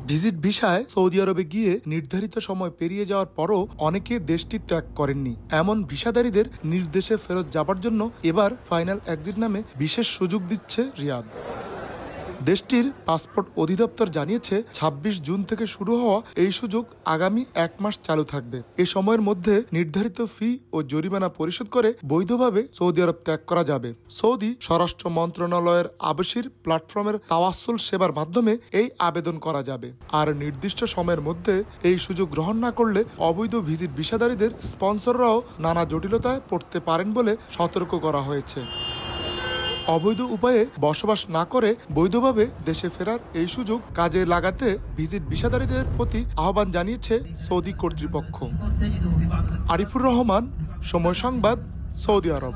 Visit ভিসায় Saudi আরবে গিয়ে নির্ধারিত সময় পেরিয়ে যাওয়ার পরও অনেকে দেশটি ত্যাগ করেননি। এমন ভিসাধারীদের নিজ দেশে ফেরত যাবার জন্য এবার ফাইনাল এক্সিট নামে বিশেষ সুযোগ দিচ্ছে রিয়াদ। দেশটির পাসপোর্ট অধিদপ্তর জানিয়েছে ২৬ জুন থেকে শুরু হওয়া এই সুযোগ আগামী ১ মাস চালু থাকবে। এ সময়ের মধ্যে নির্ধারিত ফি ও জরিমানা পরিশোধ করে বৈধভাবে সৌদি আরব ত্যাগ করা যাবে। সৌদি স্বরাষ্ট্র মন্ত্রণালয়ের আবাসির প্ল্যাটফর্মের তাওয়াসসুল সেবার মাধ্যমে এই আবেদন করা যাবে। আর নির্দিষ্ট সময়ের মধ্যে এই সুযোগ গ্রহণ না করলে অবৈধ ভিজিট ভিসাধারীদের স্পন্সররাও নানা জটিলতায় পড়তে পারেন বলে সতর্ক করা হয়েছে। অবৈধ উপায়ে বসবাস না করে বৈধভাবে দেশে ফেরার এই সুযোগ কাজে লাগাতে ভিজিট ভিসাধারীদের প্রতি আহ্বান জানিয়েছে সৌদি কর্তৃপক্ষ। আরিফুর রহমান, সময় সংবাদ, সৌদি আরব।